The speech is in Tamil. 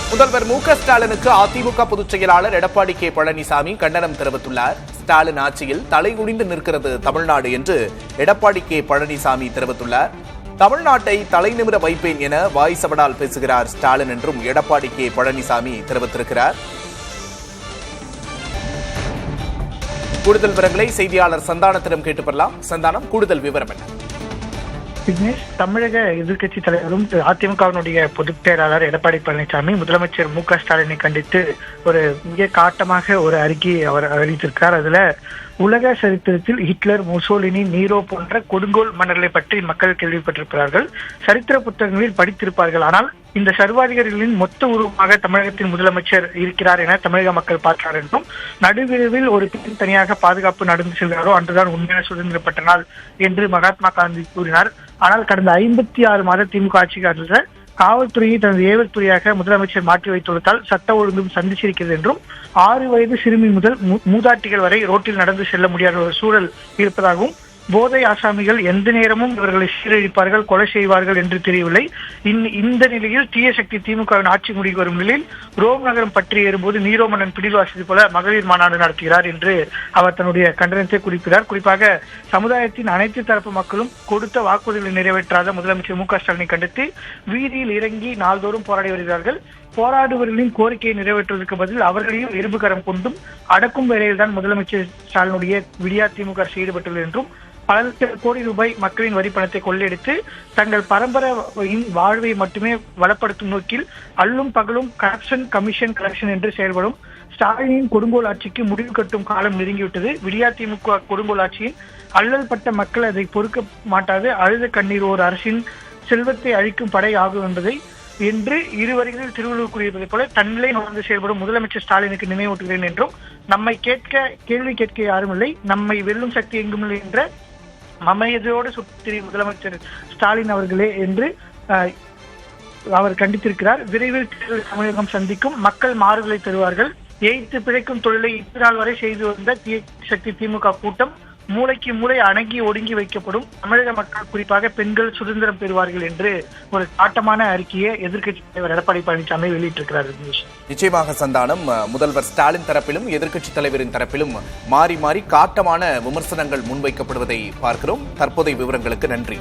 முதல்வர் மு.க.ஸ்டாலினுக்கு அதிமுக பொதுச் செயலாளர் எடப்பாடி கே. பழனிசாமி கண்டனம் தெரிவித்துள்ளார். ஸ்டாலின் ஆட்சியில் தலைகுனிந்து நிற்கிறது தமிழ்நாடு என்று எடப்பாடி கே. பழனிசாமி தெரிவித்துள்ளார். தமிழ்நாட்டை தலைநிமிர வைப்பேன் என வாய்சவடால் பேசுகிறார் ஸ்டாலின் என்றும் எடப்பாடி கே. பழனிசாமி தெரிவித்திருக்கிறார். கூடுதல் விவரங்களை செய்தியாளர் சந்தானத்திடம் கேட்டு பெறலாம். சந்தானம், கூடுதல் விவரம் என்ன? விக்னேஷ், தமிழக எதிர்க்கட்சி தலைவரும் அதிமுகவினுடைய பொதுச் செயலாளர் எடப்பாடி பழனிசாமி முதலமைச்சர் மு.க.ஸ்டாலினை கண்டித்து ஒரு மிக காட்டமாக ஒரு அறிக்கையை அவர் அளித்திருக்கிறார். அதுல உலக சரித்திரத்தில் ஹிட்லர், முசோலினி, நீரோ போன்ற கொடுங்கோல் மன்னர்களை பற்றி மக்கள் கேள்விப்பட்டிருக்கிறார்கள், சரித்திர புத்தகங்களில் படித்திருப்பார்கள். ஆனால் இந்த சர்வாதிகாரிகளின் மொத்த உருவமாக தமிழகத்தின் முதலமைச்சர் இருக்கிறார் என தமிழக மக்கள் பார்க்கிறார் என்றும், நடுவிரைவில் ஒரு பெண் தனியாக பாதுகாப்பு நடந்து செல்கிறாரோ அன்றுதான் உண்மையான சுதந்திரப்பட்ட நாள் என்று மகாத்மா காந்தி கூறினார். ஆனால் கடந்த 56 மாத திமுக ஆட்சி காலத்தில் காவல்துறையை தனது ஏவல் துறையாக முதலமைச்சர் மாற்றி வைத்துள்ளதால் சட்ட ஒழுங்கும் சந்திச்சிருக்கிறது என்றும், 6 வயது சிறுமி முதல் மூதாட்டிகள் வரை ரோட்டில் நடந்து செல்ல முடியாத ஒரு சூழல் இருப்பதாகவும், போதை ஆசாமிகள் எந்த நேரமும் இவர்களை சீரழிப்பார்கள், கொலை செய்வார்கள் என்று தெரியவில்லை. இந்த நிலையில் தீய சக்தி திமுகவின் ஆட்சி முடிவு வரும் நிலையில் ரோம் நகரம் பற்றி ஏறும்போது நீரோ மன்னன் பிடில் வாசிப்பது போல மகளிர் மாநாடு நடத்துகிறார் என்று அவர் தன்னுடைய கண்டனத்தை குறிப்பிட்டார். குறிப்பாக சமுதாயத்தின் அனைத்து தரப்பு மக்களும் கொடுத்த வாக்குறுதிகளை நிறைவேற்றாத முதலமைச்சர் மு.க.ஸ்டாலினை கண்டித்து வீதியில் இறங்கி நாள்தோறும் போராடி வருகிறார்கள். போராடுபவர்களின் கோரிக்கையை நிறைவேற்றுவதற்கு பதில் அவர்களையும் எறும்பு கரம் கொண்டும் அடக்கும் வேலையில் தான் முதலமைச்சர் ஸ்டாலினுடைய விடியா திமுக அரசு ஈடுபட்டுள்ளது என்றும், பல லட்சம் கோடி ரூபாய் மக்களின் வரி பணத்தை கொள்ளையடித்து தங்கள் பரம்பரையின் வாழ்வை மட்டுமே வளப்படுத்தும் நோக்கில் அல்லும் பகலும் கரப்ஷன், கமிஷன், கலெக்ஷன் என்று செயல்படும் ஸ்டாலினின் கொடுங்கோல் ஆட்சிக்கு முடிவு கட்டும் காலம் நெருங்கிவிட்டது. விடியா திமுக கொடுங்கோல் ஆட்சியின் அல்லல் பட்ட மக்கள் அதை பொறுக்க மாட்டாது அழுத கண்ணீர் ஒரு அரசின் செல்வத்தை அழிக்கும் படை ஆகும் என்பதை என்று இருவரிகளில் திருவள்ளுவர் கூறியதை போல தன்னிலை நுழைந்து செயல்படும் முதலமைச்சர் ஸ்டாலினுக்கு நினைவூட்டுகிறேன் என்றும், நம்மை கேள்வி கேட்க யாரும் இல்லை, நம்மை வெல்லும் சக்தி எங்கும் இல்லை என்ற மமையதோடு சுற்றி முதலமைச்சர் ஸ்டாலின் அவர்களே என்று அவர் கண்டித்திருக்கிறார். விரைவில் தமிழகம் சந்திக்கும், மக்கள் மாறுதலை தருவார்கள். எய்த்து பிழைக்கும் தொழிலை இத்தநாள் வரை செய்து வந்த தீய சக்தி திமுக கூட்டம் மூளைக்கு மூளை அணங்கி ஒடுங்கி வைக்கப்படும். தமிழக மக்கள் குறிப்பாக பெண்கள் சுதந்திரம் பெறுவார்கள் என்று ஒரு காட்டமான அறிக்கையை எதிர்க்கட்சி தலைவர் எடப்பாடி பழனிசாமி வெளியிட்டிருக்கிறார். நிச்சயமாக சந்தானம், முதல்வர் ஸ்டாலின் தரப்பிலும் எதிர்க்கட்சி தலைவரின் தரப்பிலும் மாறி மாறி காட்டமான விமர்சனங்கள் முன்வைக்கப்படுவதை பார்க்கிறோம். தற்போதைய விவரங்களுக்கு நன்றி.